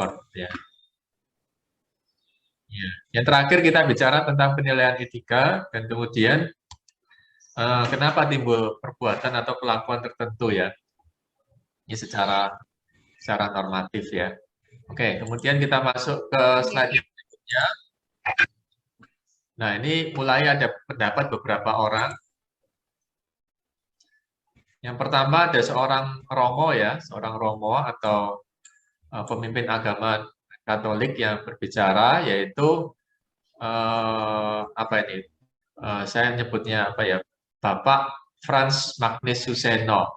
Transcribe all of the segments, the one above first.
record ya. Ya. Yang terakhir kita bicara tentang penilaian etika dan kemudian kenapa timbul perbuatan atau kelakuan tertentu ya. Ini secara normatif ya. Oke, kemudian kita masuk ke slide berikutnya. Nah, ini mulai ada pendapat beberapa orang. Yang pertama ada seorang romo ya, seorang romo atau pemimpin agama Katolik yang berbicara, yaitu apa ini? Saya nyebutnya apa ya? Bapak Frans Magnus Suseno.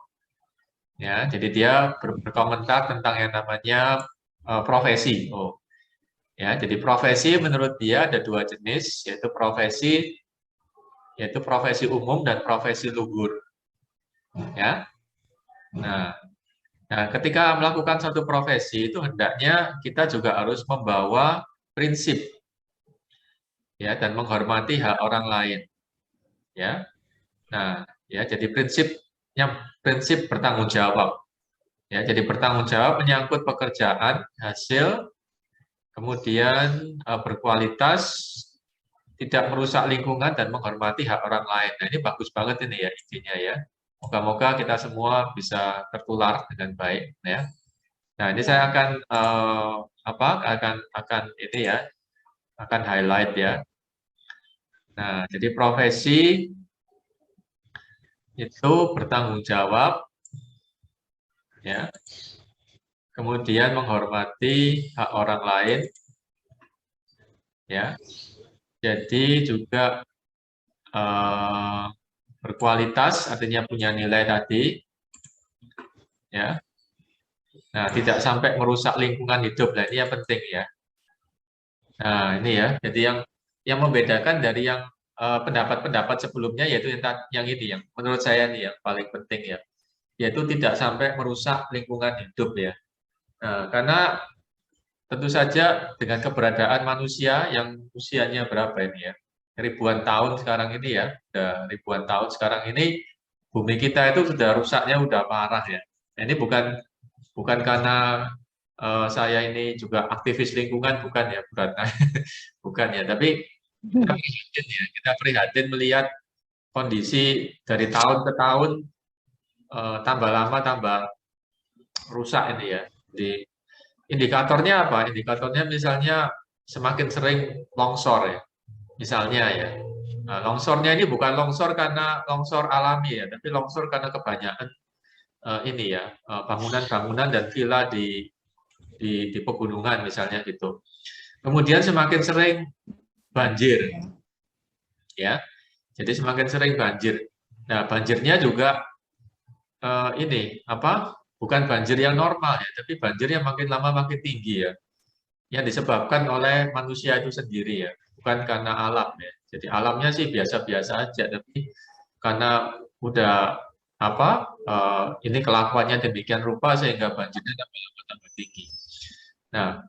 Ya, jadi dia berkomentar tentang yang namanya profesi. Oh, ya, jadi profesi menurut dia ada dua jenis, yaitu profesi umum dan profesi luhur. Ya, nah, ketika melakukan satu profesi itu hendaknya kita juga harus membawa prinsip, ya, dan menghormati hak orang lain. Ya, nah, ya, jadi prinsip bertanggung jawab. Ya, jadi bertanggung jawab menyangkut pekerjaan, hasil, kemudian berkualitas, tidak merusak lingkungan dan menghormati hak orang lain. Nah, ini bagus banget ini ya intinya ya. Moga-moga kita semua bisa tertular dengan baik ya. Nah, ini saya akan akan ini ya, akan highlight ya. Nah, jadi profesi itu bertanggung jawab ya. Kemudian menghormati hak orang lain ya. Jadi juga berkualitas, artinya punya nilai tadi, ya. Nah, tidak sampai merusak lingkungan hidup. Nah, ini yang penting ya. Nah, ini ya. Jadi yang membedakan dari yang pendapat-pendapat sebelumnya yaitu yang ini, yang menurut saya nih yang paling penting ya, yaitu tidak sampai merusak lingkungan hidup ya. Nah, karena tentu saja dengan keberadaan manusia yang usianya berapa ini ya, ribuan tahun sekarang ini ya, udah ribuan tahun sekarang ini, bumi kita itu sudah rusaknya udah parah ya. Nah, ini bukan karena saya ini juga aktivis lingkungan, bukan ya, bukan ya, tapi kita prihatin melihat kondisi dari tahun ke tahun tambah lama tambah rusak ini ya. Di indikatornya apa? Indikatornya misalnya semakin sering longsor ya, misalnya ya. Nah, longsornya ini bukan longsor karena longsor alami ya, tapi longsor karena kebanyakan ini ya, bangunan-bangunan dan villa di pegunungan misalnya gitu. Kemudian semakin sering banjir, ya. Jadi semakin sering banjir. Nah, banjirnya juga ini apa? Bukan banjir yang normal ya, tapi banjir yang makin lama makin tinggi ya. Yang disebabkan oleh manusia itu sendiri ya, bukan karena alam ya. Jadi alamnya sih biasa-biasa aja, tapi karena udah apa? Ini kelakuannya demikian rupa sehingga banjirnya tambah tinggi. Nah,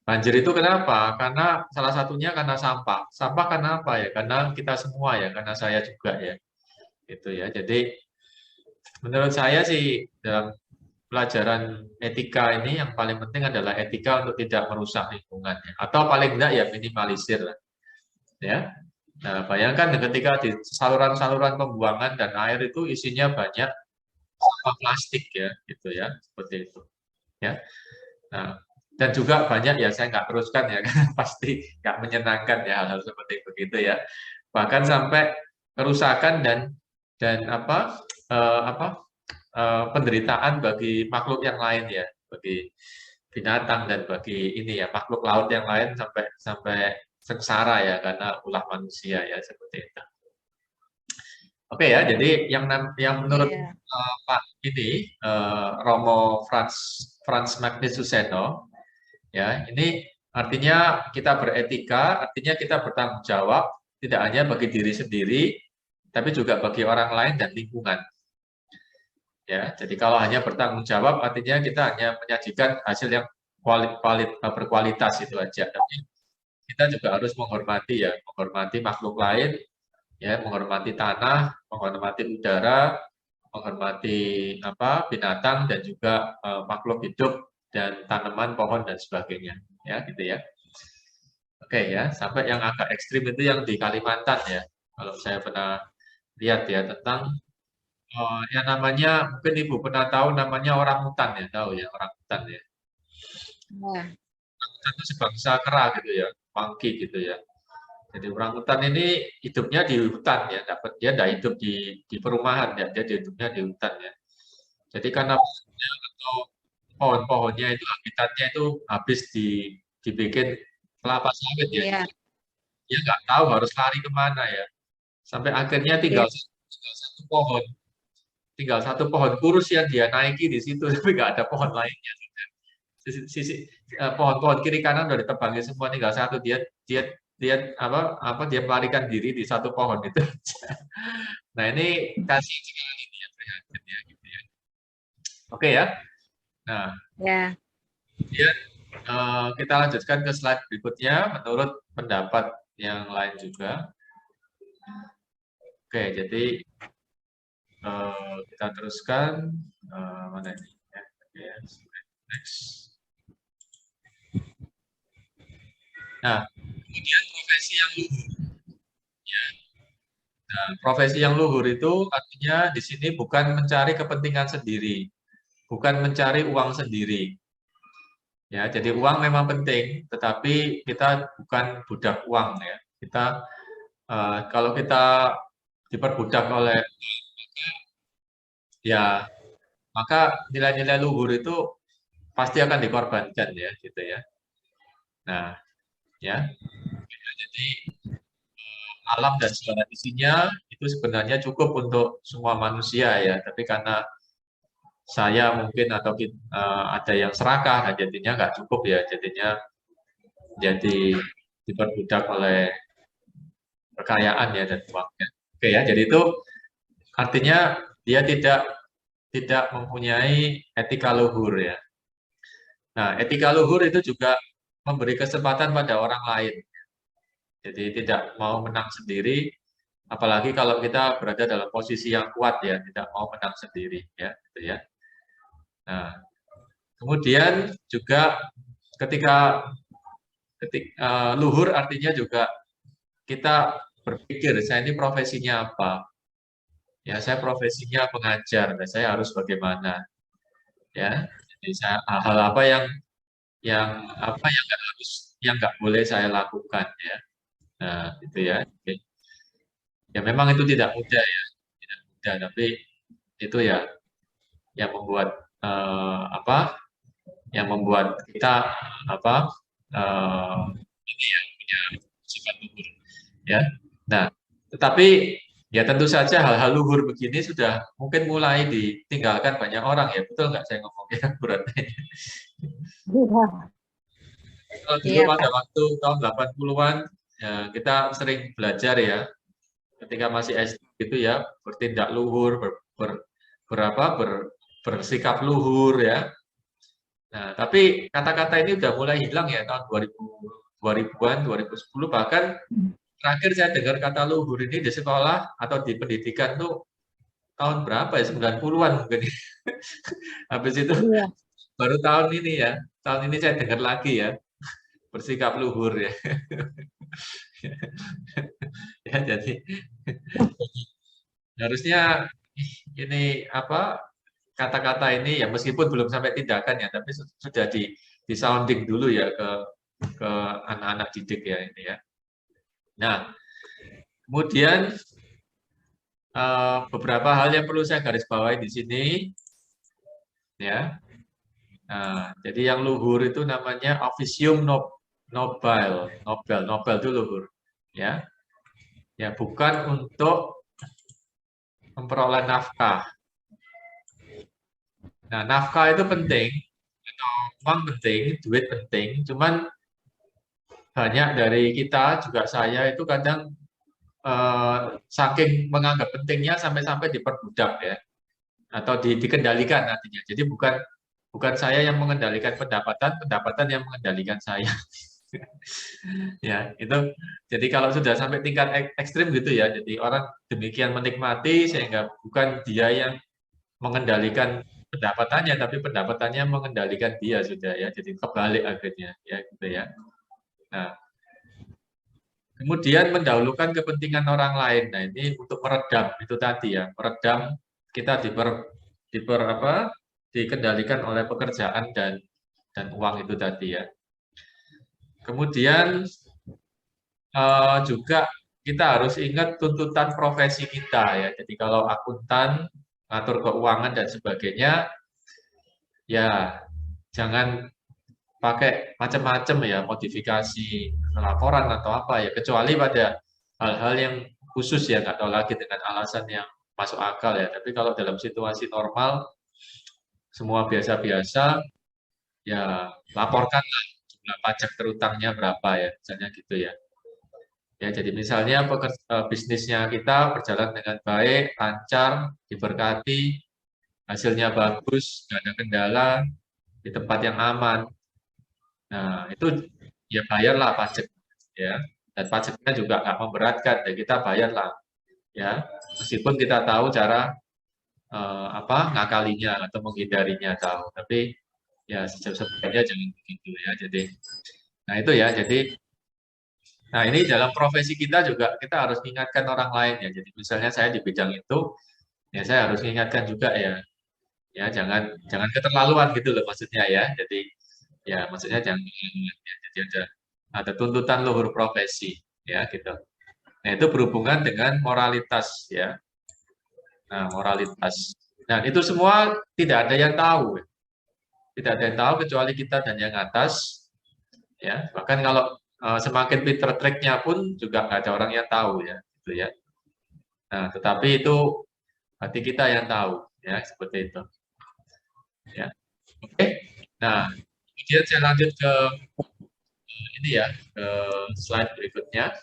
banjir itu kenapa? Karena salah satunya karena sampah. Sampah karena apa ya? Karena kita semua ya, karena saya juga ya. Itu ya. Jadi menurut saya sih dalam pelajaran etika ini yang paling penting adalah etika untuk tidak merusak lingkungan ya. Atau paling enggak ya minimalisir lah. Ya. Nah, bayangkan ketika di saluran-saluran pembuangan dan air itu isinya banyak sampah plastik ya, gitu ya, seperti itu. Ya. Nah, dan juga banyak ya saya nggak teruskan ya, karena pasti nggak menyenangkan ya hal-hal seperti begitu ya. Bahkan sampai kerusakan dan penderitaan bagi makhluk yang lain ya, bagi binatang dan bagi ini ya makhluk laut yang lain sampai sengsara ya karena ulah manusia ya seperti itu. Oke ya, jadi yang menurut Pak ini Romo Frans Magnus Suseno ya, ini artinya kita beretika, artinya kita bertanggung jawab tidak hanya bagi diri sendiri, tapi juga bagi orang lain dan lingkungan. Ya, jadi kalau hanya bertanggung jawab, artinya kita hanya menyajikan hasil yang berkualitas itu aja. Tapi kita juga harus menghormati ya, menghormati makhluk lain, ya, menghormati tanah, menghormati udara, menghormati binatang dan juga makhluk hidup dan tanaman, pohon dan sebagainya, ya gitu ya. Oke ya, sampai yang agak ekstrim itu yang di Kalimantan ya. Kalau saya pernah lihat ya tentang yang namanya, mungkin Ibu pernah tahu namanya orangutan ya, tahu ya orangutan ya. Ya. Orangutan itu sebangsa kera gitu ya, monkey gitu ya. Jadi orangutan ini hidupnya di hutan ya, dia tidak hidup di perumahan ya, dia hidupnya di hutan ya. Jadi karena pohonnya atau pohon-pohonnya itu habitatnya itu habis dibikin kelapa sawit ya. Iya. Dia nggak tahu harus lari kemana ya. Sampai akhirnya Iya. tinggal satu pohon kurus yang dia naiki di situ, tapi nggak ada pohon lainnya. Pohon-pohon kiri kanan udah ditebangi semua, tinggal satu, dia dia dia dia melarikan diri di satu pohon itu. Nah ini kasih sekali nih ya, prihatin ya gitu ya. Oke ya. Nah, Ya. kemudian kita lanjutkan ke slide berikutnya menurut pendapat yang lain juga. Oke, jadi kita teruskan mana ini ya. Oke, next. Nah, kemudian profesi yang luhur. Ya. Nah, profesi yang luhur itu artinya di sini bukan mencari kepentingan sendiri, bukan mencari uang sendiri. Ya, jadi uang memang penting, tetapi kita bukan budak uang ya. Kita kalau kita diperbudak oleh ya, maka nilai-nilai luhur itu pasti akan dikorbankan ya, gitu ya. Nah, ya, jadi alam dan segala isinya itu sebenarnya cukup untuk semua manusia ya, tapi karena saya mungkin atau ada yang serakah, nah jadinya nggak cukup ya, jadinya jadi diperbudak oleh kekayaan ya dan uangnya. Oke ya, jadi itu artinya dia tidak mempunyai etika luhur ya. Nah, etika luhur itu juga memberi kesempatan pada orang lain. Jadi tidak mau menang sendiri, apalagi kalau kita berada dalam posisi yang kuat ya, tidak mau menang sendiri ya, gitu ya. Nah, kemudian juga ketika luhur artinya juga kita berpikir, saya ini profesinya apa? Ya, saya profesinya pengajar, dan saya harus bagaimana? Ya, jadi hal-hal apa yang nggak harus, yang nggak boleh saya lakukan ya. Nah, itu ya. Oke. Ya memang itu tidak mudah ya, tidak mudah, tapi itu ya yang membuat yang membuat kita apa ini ya punya sifat luhur ya. Nah, tetapi ya tentu saja hal-hal luhur begini sudah mungkin mulai ditinggalkan banyak orang ya, betul nggak saya ngomongnya berarti? Iya. Kalau dulu Iya, pada Pak. waktu tahun 80-an ya, kita sering belajar ya ketika masih SD gitu ya, bertindak luhur, bersikap luhur ya. Nah, tapi kata-kata ini udah mulai hilang ya tahun 2000-an, 2010, bahkan terakhir saya dengar kata luhur ini di sekolah atau di pendidikan tuh tahun berapa ya, 90-an mungkin. Habis itu Iya. baru tahun ini ya, tahun ini saya dengar lagi ya, bersikap luhur ya. Ya, jadi harusnya ini kata-kata ini ya meskipun belum sampai tindakan ya, tapi sudah di sounding dulu ya ke anak-anak didik ya ini ya. Nah, kemudian beberapa hal yang perlu saya garis bawahi di sini ya. Nah, jadi yang luhur itu namanya officium nobile, nobel itu luhur ya. Ya, bukan untuk memperoleh nafkah. Nah, nafkah itu penting, atau uang penting, duit penting, cuman banyak dari kita, juga saya itu kadang saking menganggap pentingnya sampai-sampai diperbudak ya, atau dikendalikan artinya. Jadi bukan saya yang mengendalikan pendapatan yang mengendalikan saya. Ya, itu jadi kalau sudah sampai tingkat ekstrim gitu ya, jadi orang demikian menikmati sehingga bukan dia yang mengendalikan pendapatannya, tapi pendapatannya mengendalikan dia sudah ya. Jadi kebalik akhirnya ya gitu ya. Nah, kemudian mendahulukan kepentingan orang lain. Nah, ini untuk meredam itu tadi ya, meredam kita dikendalikan oleh pekerjaan dan uang itu tadi ya. Kemudian juga kita harus ingat tuntutan profesi kita ya. Jadi kalau akuntan, ngatur keuangan dan sebagainya, ya jangan pakai macam-macam ya, modifikasi laporan atau apa ya, kecuali pada hal-hal yang khusus ya, nggak tahu lagi dengan alasan yang masuk akal ya. Tapi kalau dalam situasi normal, semua biasa-biasa, ya laporkanlah jumlah pajak terutangnya berapa ya, misalnya gitu ya. Ya, jadi misalnya bisnisnya kita berjalan dengan baik, lancar, diberkati, hasilnya bagus, nggak ada kendala, di tempat yang aman. Nah, itu ya bayarlah pajak ya. Dan pajaknya juga nggak memberatkan, ya kita bayarlah ya. Meskipun kita tahu cara ngakalinya atau menghindarinya tahu, tapi ya sebaiknya jangan begitu ya. Jadi, nah itu ya. Jadi, nah ini dalam profesi kita juga kita harus mengingatkan orang lain ya. Jadi misalnya saya di bidang itu, ya saya harus mengingatkan juga ya. Ya jangan keterlaluan gitu loh maksudnya ya. Jadi ya maksudnya jangan keterlaluan ya. Jadi ada tuntutan luhur profesi ya gitu. Nah itu berhubungan dengan moralitas ya. Nah moralitas. Nah itu semua tidak ada yang tahu. Tidak ada yang tahu kecuali kita dan yang atas. Ya bahkan kalau semakin pinter triknya pun juga nggak ada orang yang tahu ya. Gitu ya. Nah tetapi itu hati kita yang tahu ya seperti itu. Ya. Oke. Nah kemudian saya lanjut ke ini ya ke slide berikutnya.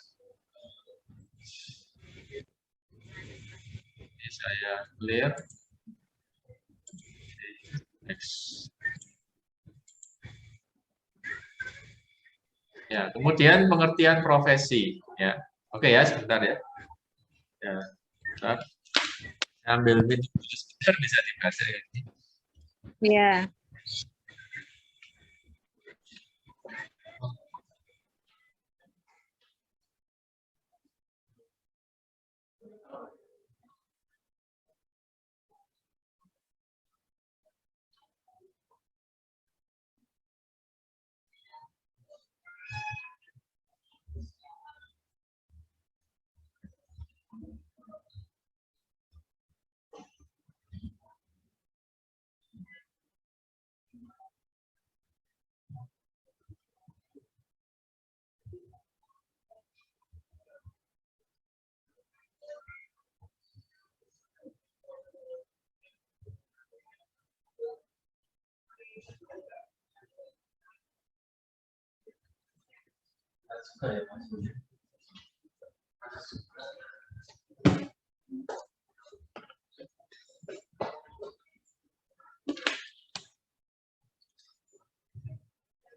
Ini saya clear. Next. Ya, kemudian pengertian profesi. Ya, oke ya sebentar ya. Ya, sebentar. Saya ambil minum dulu sebentar bisa dibaca ya. Iya.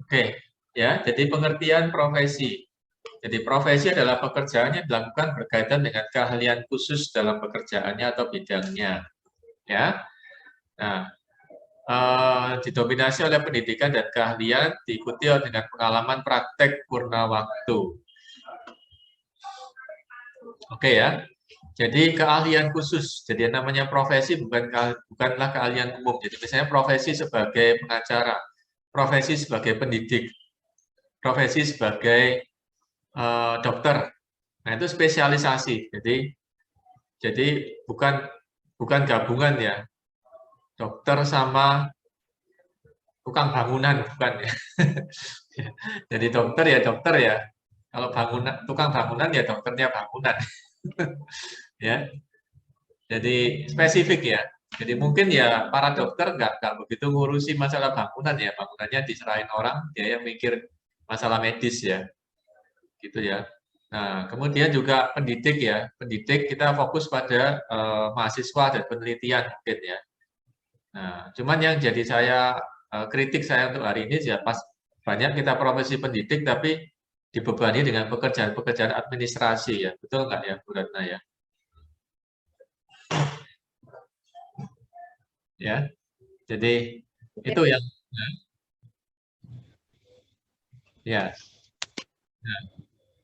Oke, ya. Jadi pengertian profesi. Jadi profesi adalah pekerjaan yang dilakukan berkaitan dengan keahlian khusus dalam pekerjaannya atau bidangnya. Ya. Nah, didominasi oleh pendidikan dan keahlian, diikuti dengan pengalaman praktek purna waktu. Oke ya. Jadi keahlian khusus. Jadi yang namanya profesi bukanlah keahlian umum. Jadi misalnya profesi sebagai pengacara, profesi sebagai pendidik, profesi sebagai dokter. Nah itu spesialisasi. Jadi bukan gabungan ya. Dokter sama tukang bangunan bukan ya. Jadi dokter ya. Kalau tukang bangunan ya dokternya bangunan. Ya. Jadi spesifik ya. Jadi mungkin ya para dokter nggak begitu ngurusi masalah bangunan ya. Bangunannya diserahin orang, dia yang mikir masalah medis ya. Gitu ya. Nah, kemudian juga pendidik ya. Pendidik kita fokus pada mahasiswa dan penelitian mungkin ya. Nah, cuman yang jadi kritik saya untuk hari ini ya pas banyak kita profesi pendidik tapi dibebani dengan pekerjaan-pekerjaan administrasi ya. Betul nggak ya, Bu Ratna ya? Ya. Jadi itu yang ya. Nah,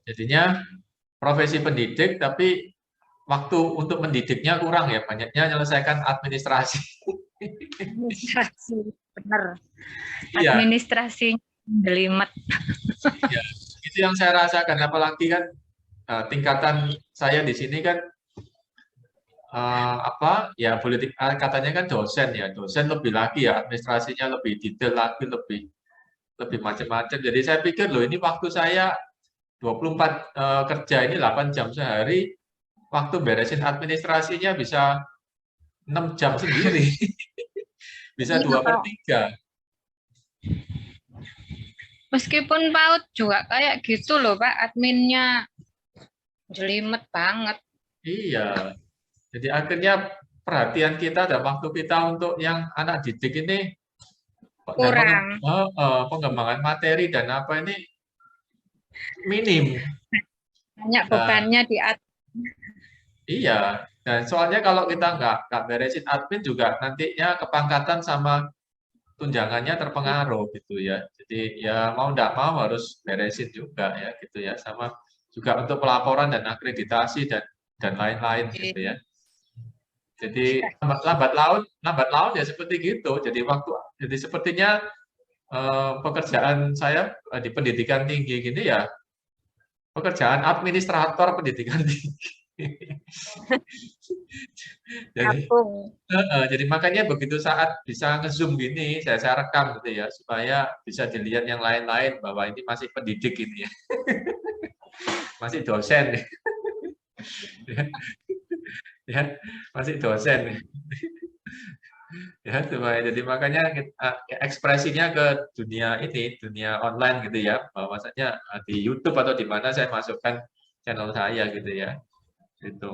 jadinya profesi pendidik tapi waktu untuk mendidiknya kurang ya, banyaknya menyelesaikan administrasi. Administrasi, bener. Iya, Administrasi jelimet. iya. Itu yang saya rasakan, apalagi kan tingkatan saya di sini kan apa ya boleh katanya kan dosen ya, dosen lebih lagi ya administrasinya lebih detail lagi, lebih lebih macam-macam. Jadi saya pikir loh ini waktu saya 24 kerja ini 8 jam sehari, waktu beresin administrasinya bisa 6 jam sendiri. Bisa Iya, Kak. 2/3. Meskipun PAUD juga kayak gitu loh, Pak. Adminnya jelimet banget. Iya. Jadi akhirnya perhatian kita dan waktu kita untuk yang anak didik ini dan Kurang. pengembangan materi dan apa ini minim. Banyak Nah, bebannya di atas. iya. Dan soalnya kalau kita nggak beresin admin juga nantinya kepangkatan sama tunjangannya terpengaruh gitu ya. Jadi ya mau nggak mau harus beresin juga ya gitu ya. Sama juga untuk pelaporan dan akreditasi dan lain-lain gitu ya. Jadi lambat laun ya seperti gitu. Jadi sepertinya pekerjaan saya di pendidikan tinggi gini ya pekerjaan administrator pendidikan tinggi. Jadi Tabung. jadi makanya begitu saat bisa nge-zoom gini, saya rekam gitu ya, supaya bisa dilihat yang lain-lain bahwa ini masih pendidik ini ya, masih dosen ya, ya masih dosen ya, supaya jadi makanya ekspresinya ke dunia ini, dunia online gitu ya, bahwasanya di YouTube atau di mana saya masukkan channel saya gitu ya, itu.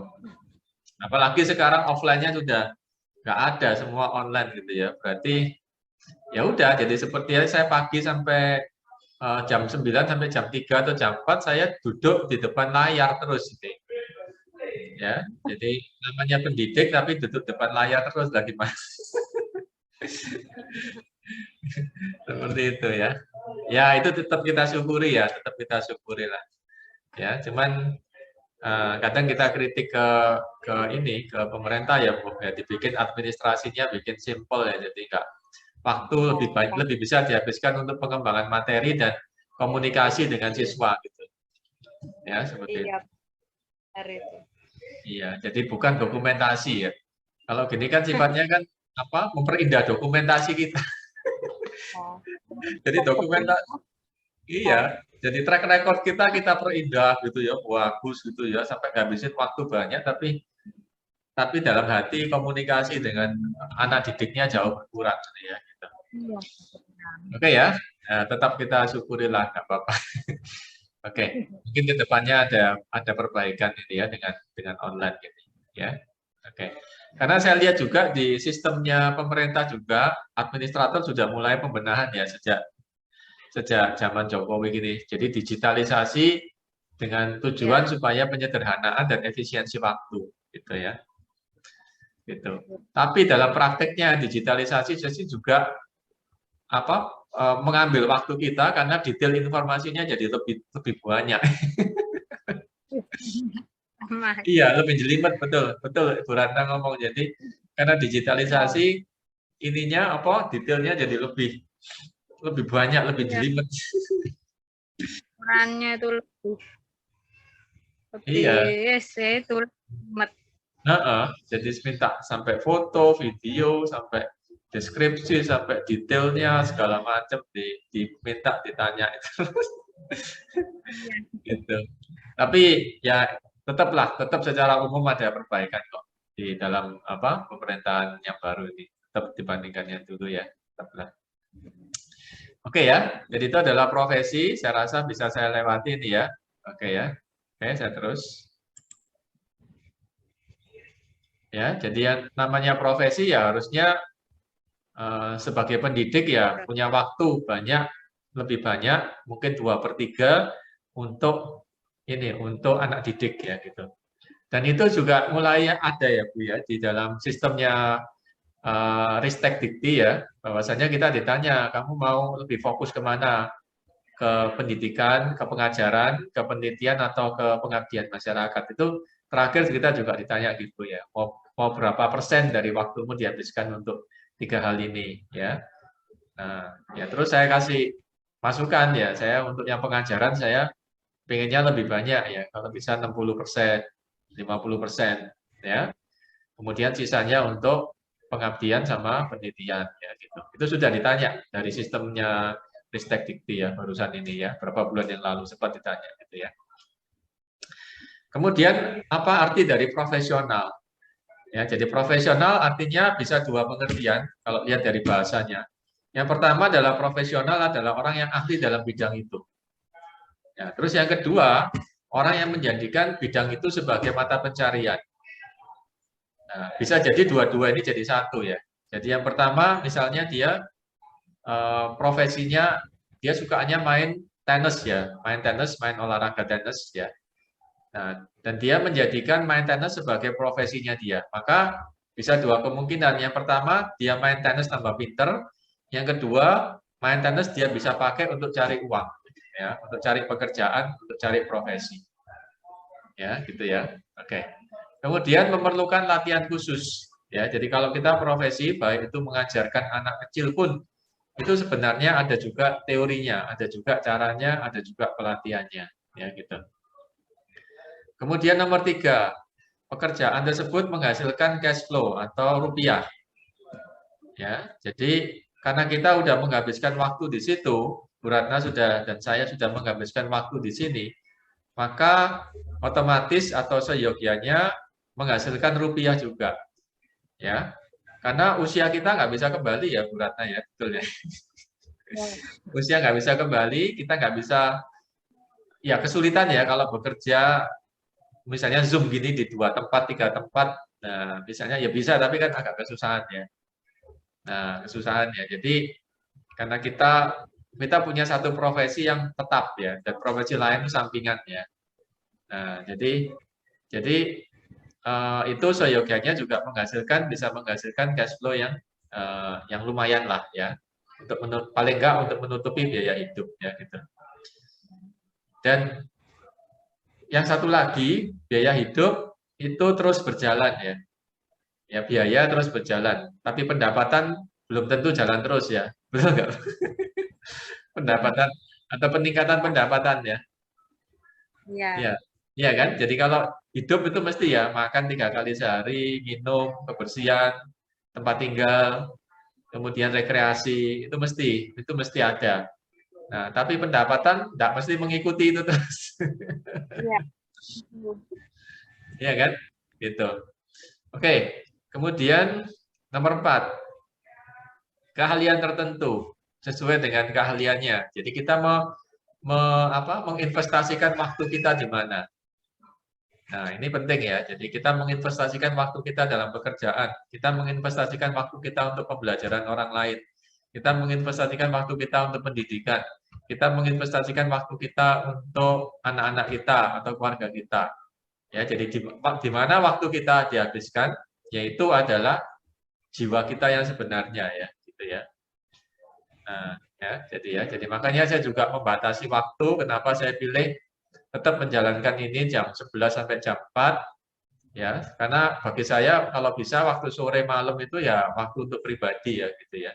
Apalagi sekarang offline-nya sudah nggak ada, semua online gitu ya, berarti ya udah jadi seperti saya pagi sampai jam 9 sampai jam 3 atau jam 4 saya duduk di depan layar terus gitu. Ya, jadi namanya pendidik tapi duduk depan layar terus lagi mas. Seperti itu ya. Ya, itu tetap kita syukuri ya, tetap kita syukuri lah. Ya, cuman kadang kita kritik ke ini ke pemerintah ya, Bu, ya dibikin administrasinya bikin simpel ya, jadi nggak waktu lebih baik lebih bisa dihabiskan untuk pengembangan materi dan komunikasi dengan siswa gitu ya seperti itu. Iya, benar itu. Iya, jadi bukan dokumentasi ya, kalau gini kan sifatnya kan apa memperindah dokumentasi kita. Oh. Jadi iya, jadi track record kita perindah gitu ya, bagus gitu ya, sampai ngabisin waktu banyak tapi dalam hati komunikasi dengan anak didiknya jauh berkurang gitu ya gitu. Iya. Oke ya, tetap kita syukurilah, nggak apa-apa. Oke, mungkin ke depannya ada perbaikan ini ya dengan online gitu ya. Oke. Karena saya lihat juga di sistemnya pemerintah juga administrator sudah mulai pembenahan ya sejak zaman Jokowi gini. Jadi digitalisasi dengan tujuan supaya penyederhanaan dan efisiensi waktu gitu ya. Gitu. Tapi dalam prakteknya digitalisasi juga apa mengambil waktu kita karena detail informasinya jadi lebih banyak. Iya, lebih jelimet betul, betul Bu Ratna ngomong. Jadi karena digitalisasi ininya apa detailnya jadi lebih banyak, lebih Iya, jelimet. ukurannya itu lebih Iya, itu jelimet. jadi minta sampai foto, video, sampai deskripsi, sampai detailnya segala macam diminta ditanya itu. Gitu. Tapi ya tetap secara umum ada perbaikan kok di dalam apa pemerintahan yang baru ini tetap dibandingkan yang dulu ya tetaplah. Oke ya, jadi itu adalah profesi. Saya rasa bisa saya lewati ini ya. Oke ya, oke saya terus. Ya, jadi yang namanya profesi ya harusnya sebagai pendidik ya punya waktu banyak, lebih banyak, mungkin 2/3 untuk ini untuk anak didik ya gitu. Dan itu juga mulai ada ya Bu ya di dalam sistemnya Ristek Dikti ya, bahwasanya kita ditanya, kamu mau lebih fokus kemana? Ke pendidikan, ke pengajaran, ke penelitian, atau ke pengabdian masyarakat. Itu terakhir kita juga ditanya gitu ya, mau berapa persen dari waktumu dihabiskan untuk 3 hal ini ya. Nah, ya terus saya kasih masukan ya, saya untuk yang pengajaran saya pengennya lebih banyak ya, kalau bisa 60%, 50% ya. Kemudian sisanya untuk pengabdian sama penelitian ya gitu. Itu sudah ditanya dari sistemnya Ristek Dikti ya barusan ini ya, berapa bulan yang lalu sempat ditanya gitu ya. Kemudian apa arti dari profesional? Ya, jadi profesional artinya bisa dua pengertian kalau lihat dari bahasanya. Yang pertama adalah profesional adalah orang yang ahli dalam bidang itu. Ya, terus yang kedua, orang yang menjadikan bidang itu sebagai mata pencarian. Nah, bisa jadi dua-dua ini jadi satu ya. Jadi yang pertama misalnya dia profesinya dia sukanya main tenis ya, main tenis, main olahraga tenis ya. Nah, dan dia menjadikan main tenis sebagai profesinya dia. Maka bisa dua kemungkinan. Yang pertama, dia main tenis tambah pinter. Yang kedua, main tenis dia bisa pakai untuk cari uang, ya, untuk cari pekerjaan, untuk cari profesi. Ya, gitu ya. Oke. Kemudian memerlukan latihan khusus. Ya, jadi kalau kita profesi, baik itu mengajarkan anak kecil pun, itu sebenarnya ada juga teorinya, ada juga caranya, ada juga pelatihannya. Ya, gitu. Kemudian nomor 3, pekerjaan tersebut menghasilkan cash flow atau rupiah. Ya, jadi karena kita sudah menghabiskan waktu di situ, Bu Ratna sudah dan saya sudah menghabiskan waktu di sini, maka otomatis atau seyogianya menghasilkan rupiah juga. Ya, karena usia kita nggak bisa kembali ya Bu Ratna ya, betul ya. Usia nggak bisa kembali, kita nggak bisa, ya kesulitan ya kalau bekerja misalnya Zoom gini di 2 tempat, 3 tempat, nah misalnya ya bisa, tapi kan agak kesusahan ya. Nah, kesusahan ya. Jadi karena kita punya satu profesi yang tetap ya, dan profesi lain itu sampingan ya. Nah, jadi itu seyogianya juga bisa menghasilkan cash flow yang lumayan lah ya, untuk paling enggak untuk menutupi biaya hidup ya gitu. Dan yang satu lagi, biaya hidup itu terus berjalan ya. Ya biaya terus berjalan, tapi pendapatan belum tentu jalan terus ya. Betul nggak? Pendapatan atau peningkatan pendapatan ya. Iya. Ya, iya kan? Jadi kalau hidup itu mesti ya makan 3 kali sehari, minum, kebersihan, tempat tinggal, kemudian rekreasi, itu mesti ada. Nah, tapi pendapatan tidak mesti mengikuti itu terus. Iya. Iya kan? Gitu. Oke, kemudian nomor 4, keahlian tertentu sesuai dengan keahliannya. Jadi kita menginvestasikan waktu kita di mana. Nah, ini penting ya. Jadi kita menginvestasikan waktu kita dalam pekerjaan. Kita menginvestasikan waktu kita untuk pembelajaran orang lain. Kita menginvestasikan waktu kita untuk pendidikan. Kita menginvestasikan waktu kita untuk anak-anak kita atau keluarga kita. Ya, jadi di mana waktu kita dihabiskan, yaitu adalah jiwa kita yang sebenarnya ya, gitu ya. Nah, jadi makanya saya juga membatasi waktu. Kenapa saya pilih tetap menjalankan ini jam 11 sampai jam 4 ya, karena bagi saya kalau bisa waktu sore malam itu ya waktu untuk pribadi ya gitu ya.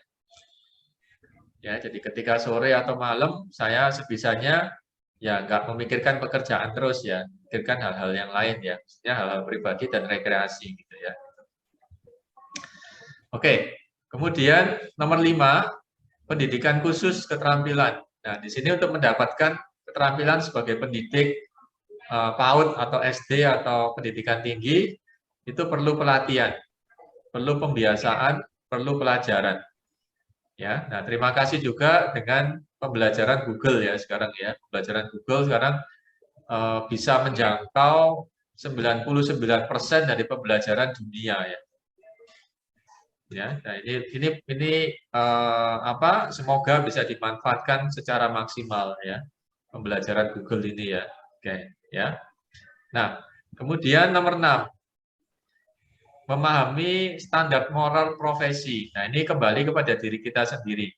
Ya, jadi ketika sore atau malam saya sebisanya ya nggak memikirkan pekerjaan terus ya, pikirkan hal-hal yang lain ya, maksudnya hal-hal pribadi dan rekreasi gitu ya. Oke, kemudian nomor 5, pendidikan khusus keterampilan. Nah, di sini untuk mendapatkan keterampilan sebagai pendidik PAUD atau SD atau pendidikan tinggi, itu perlu pelatihan, perlu pembiasaan, perlu pelajaran. Ya, nah terima kasih juga dengan pembelajaran Google ya sekarang ya. Pembelajaran Google sekarang bisa menjangkau 99% dari pembelajaran dunia ya. Ya, nah ini semoga bisa dimanfaatkan secara maksimal ya pembelajaran Google ini ya. Oke, ya. Nah, kemudian nomor 6, memahami standar moral profesi. Nah, ini kembali kepada diri kita sendiri.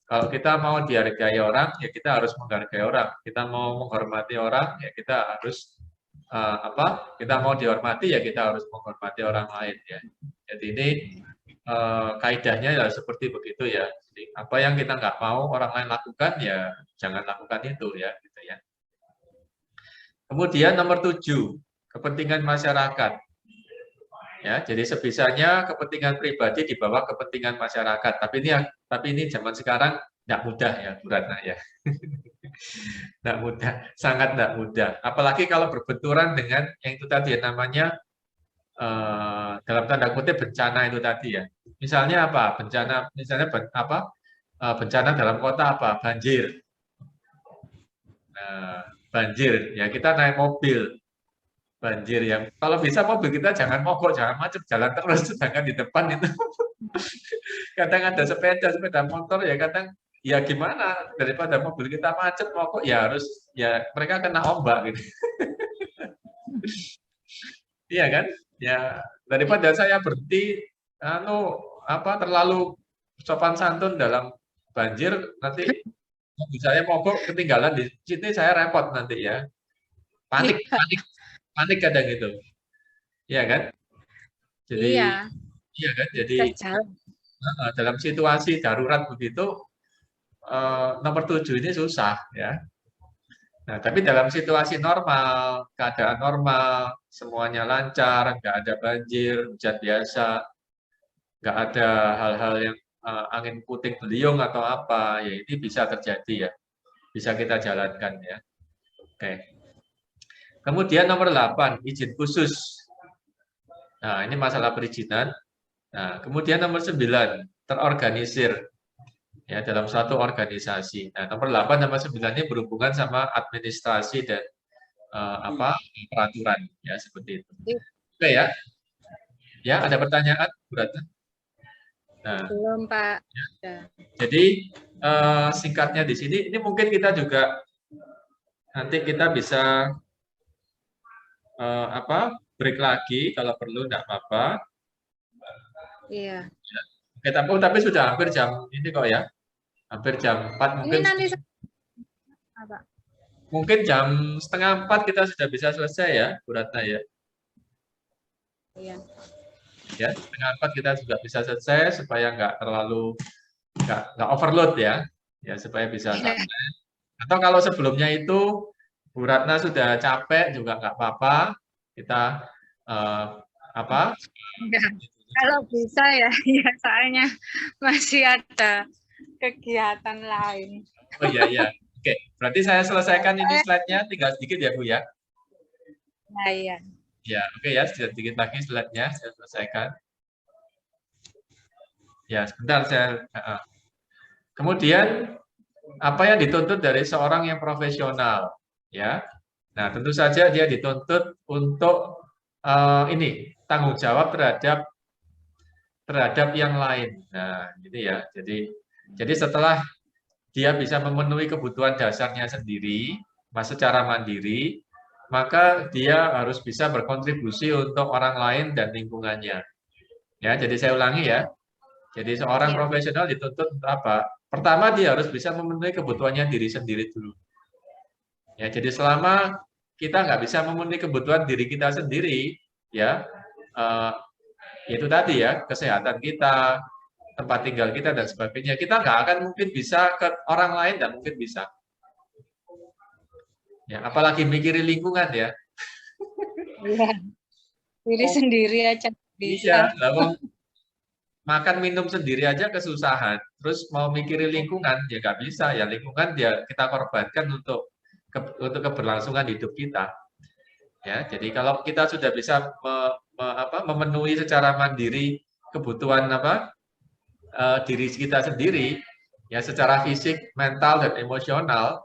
Kalau kita mau dihargai orang, ya kita harus menghargai orang. Kita mau menghormati orang, ya kita harus kita mau dihormati, ya kita harus menghormati orang lain. Ya. Jadi ini kaidahnya ya seperti begitu ya. Jadi, apa yang kita nggak mau orang lain lakukan, ya jangan lakukan itu ya. Gitu ya. Kemudian nomor 7, kepentingan masyarakat. Ya, jadi sebisanya kepentingan pribadi di bawah kepentingan masyarakat. Tapi ini zaman sekarang tidak mudah ya, Bu Ratna ya. Tidak mudah, sangat tidak mudah. Apalagi kalau berbenturan dengan yang itu tadi ya, namanya dalam tanda kutip bencana itu tadi ya. Misalnya apa? Bencana, misalnya bencana dalam kota apa? Banjir. Nah, banjir ya kita naik mobil. Banjir ya. Kalau bisa mobil kita jangan mogok, jangan macet, jalan terus, sedangkan di depan itu kadang ada sepeda motor ya kadang ya gimana daripada mobil kita macet mogok ya harus ya mereka kena ombak gitu. Iya kan? Ya daripada saya berhenti terlalu sopan santun dalam banjir nanti mobil saya mogok ketinggalan di sini saya repot nanti ya. Panik, panik, panik kadang itu. Iya kan? Jadi Iya, iya kan? Jadi kita dalam situasi darurat begitu nomor 7 ini susah ya. Nah, tapi dalam situasi normal, keadaan normal, semuanya lancar, nggak ada banjir, hujan biasa, nggak ada hal-hal yang angin puting beliung atau apa, ya ini bisa terjadi ya, bisa kita jalankan ya. Oke. Kemudian nomor 8, izin khusus. Nah, ini masalah perizinan. Nah, kemudian nomor 9, terorganisir ya dalam suatu organisasi. Nah, nomor 8 sama 9 ini berhubungan sama administrasi dan peraturan ya seperti itu. Oke ya. Ya, ada pertanyaan, Bu Ratna? Nah, belum, Pak. ya. Jadi singkatnya di sini ini mungkin kita juga nanti kita bisa break lagi kalau perlu enggak apa-apa. Iya. Oke, tapi sudah hampir jam ini kok ya. Hampir jam 4 mungkin. Ini nanti apa? Mungkin jam setengah 4 kita sudah bisa selesai ya, Bu Ratna ya. Iya. Ya, setengah 4 kita juga bisa selesai supaya nggak overload ya. Ya, supaya bisa santai. Atau kalau sebelumnya itu Bu Ratna sudah capek juga nggak apa-apa. Kita Enggak. Kalau bisa ya, ya soalnya masih ada kegiatan lain. Oh iya. Oke, berarti saya selesaikan ini slide-nya, tinggal sedikit ya Bu ya. Nah, iya. Ya, oke ya, sedikit lagi slide-nya saya selesaikan. Ya, sebentar saya. Kemudian apa yang dituntut dari seorang yang profesional, ya? Nah, tentu saja dia dituntut untuk ini tanggung jawab terhadap yang lain. Nah, ini ya. Jadi setelah dia bisa memenuhi kebutuhan dasarnya sendiri, secara mandiri, maka dia harus bisa berkontribusi untuk orang lain dan lingkungannya. Ya, jadi saya ulangi ya. Jadi seorang profesional dituntut untuk apa? Pertama dia harus bisa memenuhi kebutuhannya diri sendiri dulu. Ya, jadi selama kita nggak bisa memenuhi kebutuhan diri kita sendiri, ya itu tadi ya kesehatan kita, tempat tinggal kita dan sebagainya, kita nggak akan mungkin bisa ke orang lain dan mungkin bisa. Ya, apalagi mikirin lingkungan ya. Iya. Diri sendiri aja bisa. Iya, makan minum sendiri aja kesusahan, terus mau mikirin lingkungan ya nggak bisa ya, lingkungan dia kita korbankan untuk keberlangsungan hidup kita. Ya, jadi kalau kita sudah bisa memenuhi secara mandiri kebutuhan diri kita sendiri, ya secara fisik, mental dan emosional,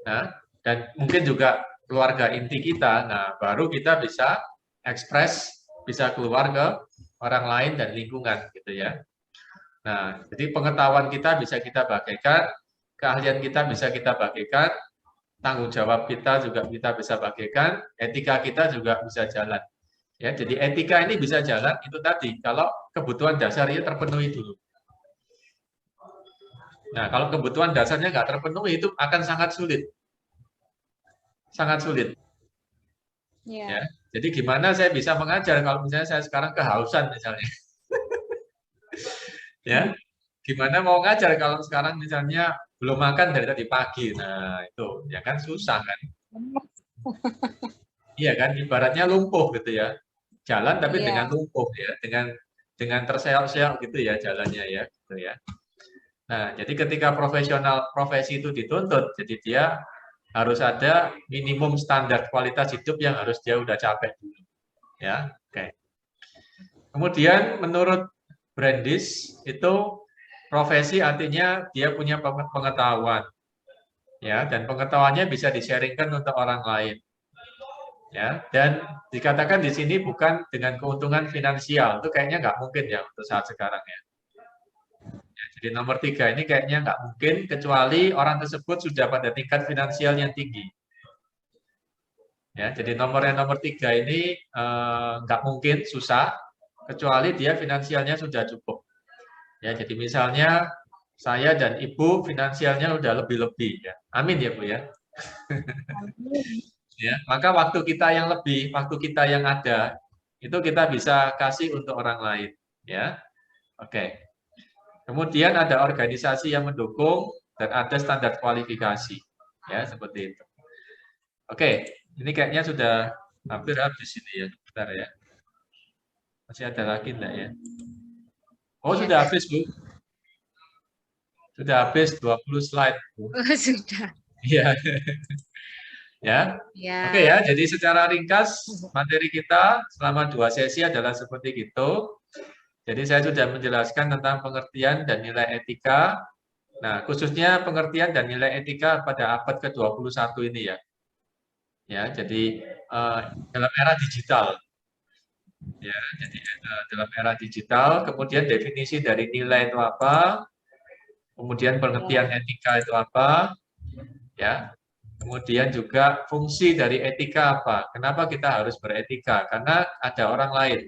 nah, dan mungkin juga keluarga inti kita, nah baru kita bisa ekspres, bisa keluar ke orang lain dan lingkungan gitu ya. Nah, jadi pengetahuan kita bisa kita bagikan, keahlian kita bisa kita bagikan, tanggung jawab kita juga kita bisa bagikan, etika kita juga bisa jalan. Ya, jadi etika ini bisa jalan itu tadi kalau kebutuhan dasarnya terpenuhi dulu. Nah, kalau kebutuhan dasarnya nggak terpenuhi itu akan sangat sulit, sangat sulit. Ya, Ya. jadi gimana saya bisa mengajar kalau misalnya saya sekarang kehausan misalnya, ya, gimana mau ngajar kalau sekarang misalnya belum makan dari tadi pagi, nah itu ya kan susah kan, iya kan, ibaratnya lumpuh gitu ya, jalan tapi dengan Iya. lumpuh ya, dengan terseok-seok gitu ya jalannya ya, gitu ya. Nah, jadi ketika profesi itu dituntut, jadi dia harus ada minimum standar kualitas hidup yang harus dia udah capai dulu, ya. Oke. Kemudian menurut Brandeis itu profesi artinya dia punya pengetahuan, ya, dan pengetahuannya bisa di-sharingkan untuk orang lain, ya. Dan dikatakan di sini bukan dengan keuntungan finansial, itu kayaknya nggak mungkin ya untuk saat sekarang ya. Jadi nomor 3 ini kayaknya nggak mungkin kecuali orang tersebut sudah pada tingkat finansial yang tinggi. Ya, jadi nomor 3 ini nggak mungkin, susah, kecuali dia finansialnya sudah cukup. Ya, jadi misalnya saya dan Ibu finansialnya udah lebih-lebih ya. Amin ya Bu ya. Ya, maka waktu kita yang lebih, waktu kita yang ada, itu kita bisa kasih untuk orang lain. Ya, oke. Kemudian ada organisasi yang mendukung dan ada standar kualifikasi. Ya, seperti itu. Oke, ini kayaknya sudah hampir habis ini ya. Bentar ya. Masih ada lagi enggak ya? Oh, Iya. sudah habis, Bu. Sudah habis 20 slide, Bu. Oh, sudah. Iya. Ya. Oke Ya. ya, jadi secara ringkas materi kita selama 2 sesi adalah seperti itu. Jadi saya sudah menjelaskan tentang pengertian dan nilai etika. Nah, khususnya pengertian dan nilai etika pada abad ke-21 ini ya. Ya, jadi dalam era digital. Ya, jadi dalam era digital, kemudian definisi dari nilai itu apa, kemudian pengertian Ya. etika itu apa, ya. Kemudian juga fungsi dari etika apa? Kenapa kita harus beretika? Karena ada orang lain.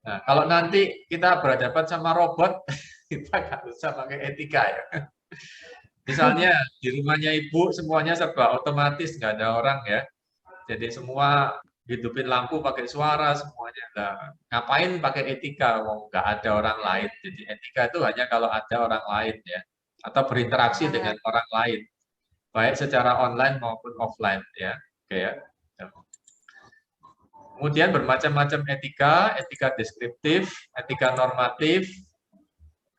Nah, kalau nanti kita berhadapan sama robot, kita nggak usah pakai etika ya. Misalnya di rumahnya ibu semuanya serba otomatis, nggak ada orang ya. Jadi semua hidupin lampu pakai suara semuanya. Nah, ngapain pakai etika? Wong nggak ada orang lain. Jadi etika itu hanya kalau ada orang lain ya, atau berinteraksi dengan orang lain, baik secara online maupun offline ya. Oke ya. Kemudian bermacam-macam etika, etika deskriptif, etika normatif,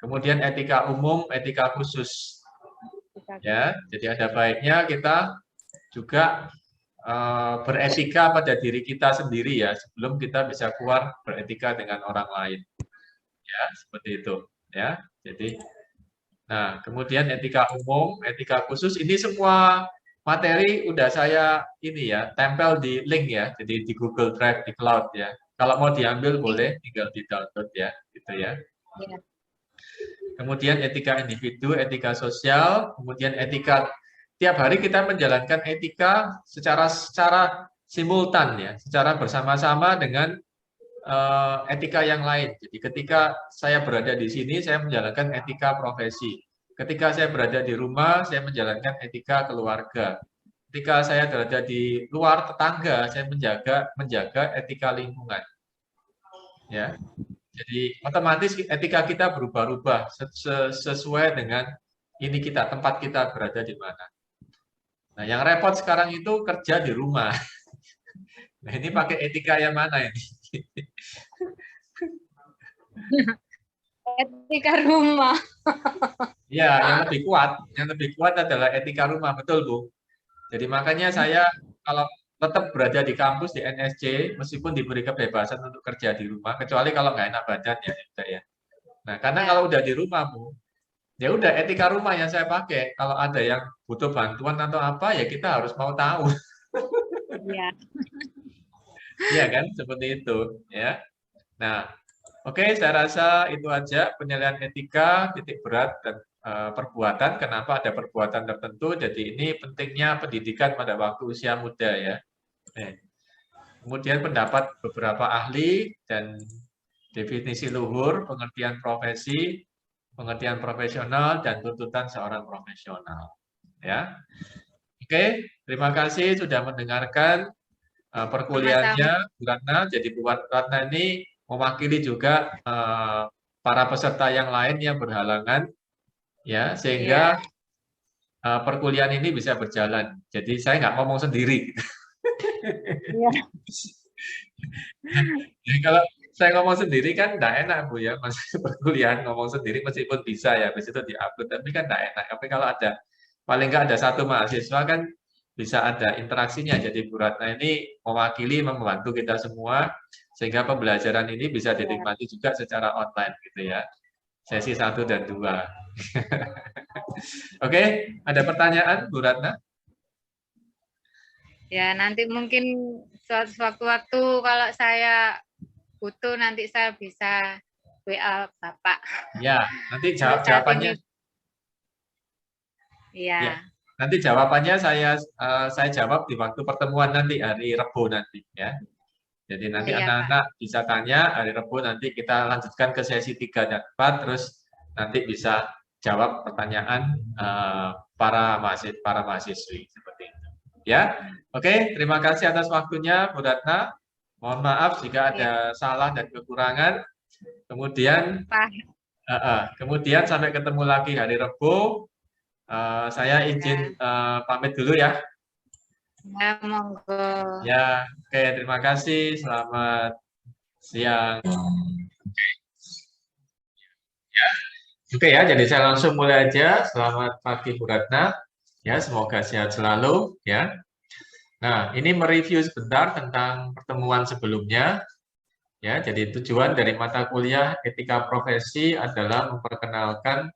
kemudian etika umum, etika khusus. Ya, jadi ada baiknya kita juga beretika pada diri kita sendiri ya, sebelum kita bisa keluar beretika dengan orang lain. Ya, seperti itu. Ya, jadi, nah kemudian etika umum, etika khusus, ini semua materi udah saya ini ya, tempel di link ya, jadi di Google Drive, di cloud ya. Kalau mau diambil boleh, tinggal di-download ya, gitu ya. Ya. Kemudian etika individu, etika sosial, kemudian etika, tiap hari kita menjalankan etika secara simultan ya, secara bersama-sama dengan etika yang lain. Jadi ketika saya berada di sini, saya menjalankan etika profesi. Ketika saya berada di rumah, saya menjalankan etika keluarga. Ketika saya berada di luar tetangga, saya menjaga etika lingkungan. Ya, jadi otomatis etika kita berubah-ubah sesuai dengan ini kita, tempat kita berada di mana. Nah, yang repot sekarang itu kerja di rumah. Nah, ini pakai etika yang mana ini? Etika rumah. Ya, yang lebih kuat adalah etika rumah, betul Bu. Jadi makanya saya kalau tetap berada di kampus di NSC, meskipun diberi kebebasan untuk kerja di rumah, kecuali kalau nggak enak badan ya. Nah, karena kalau udah di rumah Bu, ya udah etika rumah yang saya pakai. Kalau ada yang butuh bantuan atau apa, ya kita harus mau tahu. Ya. Iya kan, seperti itu. Ya. Nah, oke, saya rasa itu aja penilaian etika, titik berat dan perbuatan. Kenapa ada perbuatan tertentu? Jadi ini pentingnya pendidikan pada waktu usia muda ya. kemudian pendapat beberapa ahli dan definisi luhur, pengertian profesi, pengertian profesional, dan tuntutan seorang profesional. Ya, oke, terima kasih sudah mendengarkan perkuliahannya Bu Ratna. Jadi Bu Ratna ini mewakili juga para peserta yang lain yang berhalangan, ya, sehingga perkuliahan ini bisa berjalan. Jadi saya nggak ngomong sendiri. Iya. Jadi kalau saya ngomong sendiri kan nggak enak Bu ya, masih perkuliahan ngomong sendiri meskipun bisa ya, habis itu diupload, tapi kan nggak enak. Tapi kalau ada, paling nggak ada satu mahasiswa kan bisa ada interaksinya. Jadi Bu Ratna ini mewakili, membantu kita semua, sehingga pembelajaran ini bisa dinikmati juga secara online gitu ya. Sesi 1 dan 2. Oke, ada pertanyaan Bu Ratna? Ya, nanti mungkin sewaktu-waktu kalau saya butuh nanti saya bisa WA Bapak. Ya, nanti jawabannya. Iya. Ya, nanti jawabannya saya jawab di waktu pertemuan nanti hari Rabu nanti ya. Jadi nanti anak-anak bisa tanya hari Rabu, nanti kita lanjutkan ke sesi 3 dan 4, terus nanti bisa jawab pertanyaan para mahasiswi seperti itu. Ya, oke, terima kasih atas waktunya Bu Ratna. Mohon maaf jika ada salah dan kekurangan. Kemudian sampai ketemu lagi hari Rabu. Saya izin pamit dulu ya. Ya, monggo. Ya, oke, terima kasih. Selamat siang. Ya, oke ya. Jadi saya langsung mulai aja. Selamat pagi Bu Ratna. Ya, semoga sehat selalu. Ya. Nah, ini mereview sebentar tentang pertemuan sebelumnya. Ya, jadi tujuan dari mata kuliah etika profesi adalah memperkenalkan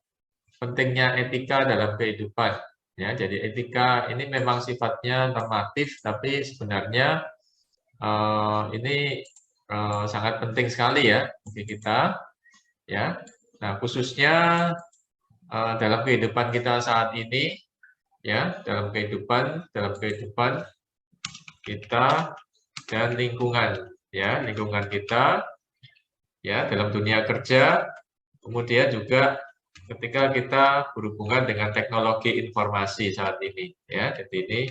pentingnya etika dalam kehidupan. Ya, jadi etika ini memang sifatnya normatif, tapi sebenarnya ini sangat penting sekali ya bagi kita. Ya, nah khususnya dalam kehidupan kita saat ini, ya, dalam kehidupan kita dan lingkungan, ya, lingkungan kita, ya, dalam dunia kerja, kemudian juga ketika kita berhubungan dengan teknologi informasi saat ini, ya, jadi ini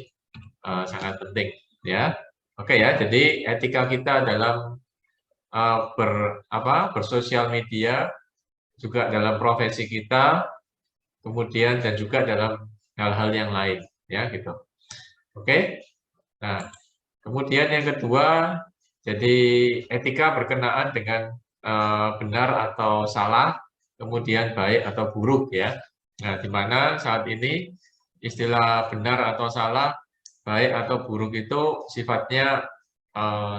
sangat penting, ya. Oke ya, jadi etika kita dalam bersosial media, juga dalam profesi kita, kemudian dan juga dalam hal-hal yang lain, ya gitu. Oke. Nah, kemudian yang kedua, jadi etika berkenaan dengan benar atau salah, kemudian baik atau buruk ya. Nah, di mana saat ini istilah benar atau salah, baik atau buruk itu sifatnya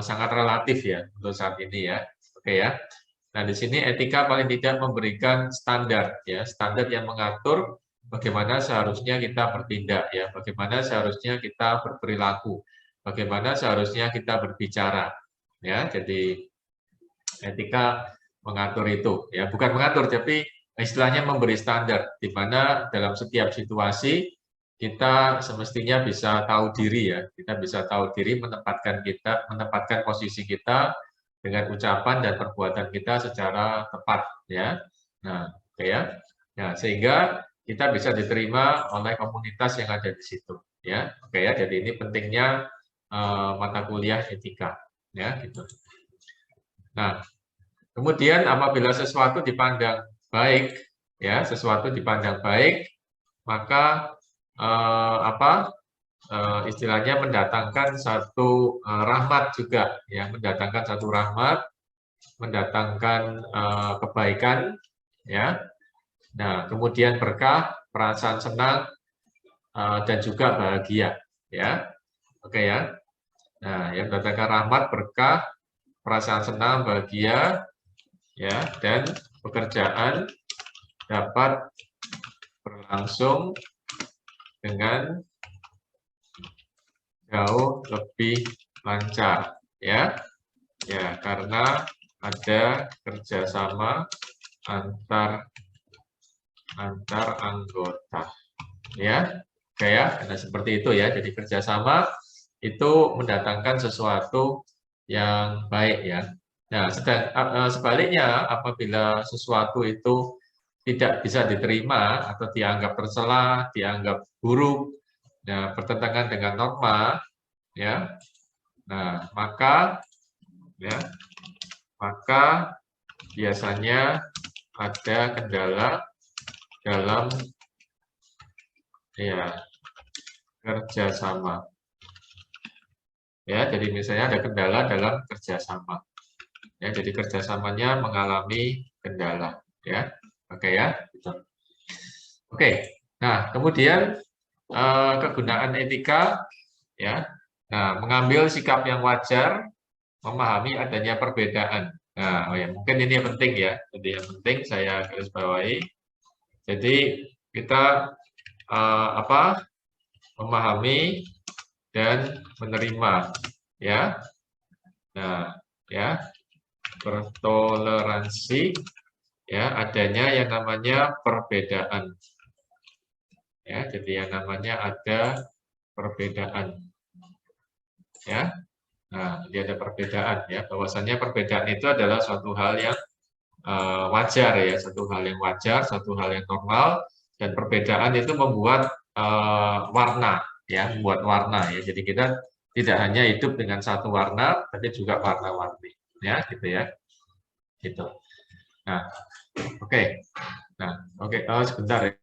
sangat relatif ya untuk saat ini ya. Oke ya. Nah, di sini etika paling tidak memberikan standar ya, standar yang mengatur bagaimana seharusnya kita bertindak ya, bagaimana seharusnya kita berperilaku, bagaimana seharusnya kita berbicara ya. Jadi etika mengatur itu ya, bukan mengatur tapi istilahnya memberi standar di mana dalam setiap situasi kita semestinya bisa tahu diri ya, kita bisa tahu diri menempatkan posisi kita dengan ucapan dan perbuatan kita secara tepat ya. Nah, oke ya. Nah, sehingga kita bisa diterima oleh komunitas yang ada di situ ya. Oke ya, jadi ini pentingnya mata kuliah etika ya gitu. Nah, kemudian apabila sesuatu dipandang baik ya, sesuatu dipandang baik, maka istilahnya mendatangkan satu rahmat juga ya, mendatangkan satu rahmat, mendatangkan kebaikan ya. Nah, kemudian berkah, perasaan senang dan juga bahagia ya. Oke ya. Nah, yang mendatangkan rahmat, berkah, perasaan senang, bahagia ya, dan pekerjaan dapat berlangsung dengan jauh lebih lancar ya. Ya, karena ada kerjasama antar anggota ya. Kayak seperti itu ya. Jadi kerjasama itu mendatangkan sesuatu yang baik ya. Nah, sebaliknya apabila sesuatu itu tidak bisa diterima atau dianggap tercela, dianggap buruk, ya, bertentangan dengan norma, ya. Nah, maka biasanya ada kendala dalam kerjasama. Ya, jadi misalnya ada kendala dalam kerjasama. Ya, jadi kerjasamanya mengalami kendala. Ya, oke ya. Gitu. Oke. Nah, kemudian kegunaan etika, ya. Nah, mengambil sikap yang wajar, memahami adanya perbedaan. Nah, mungkin ini yang penting ya. Jadi yang penting saya garis bawahi. Jadi kita memahami dan menerima, ya. Nah, ya, bertoleransi, ya, adanya yang namanya perbedaan. Ya, jadi yang namanya ada perbedaan. Ya. Nah, jadi ada perbedaan ya. Bahwasanya perbedaan itu adalah suatu hal yang wajar ya, satu hal yang wajar, satu hal yang normal, dan perbedaan itu membuat warna ya, membuat warna ya. Jadi kita tidak hanya hidup dengan satu warna, tapi juga warna-warni ya, gitu ya. Gitu. Nah, oke. Nah, oke, sebentar ya.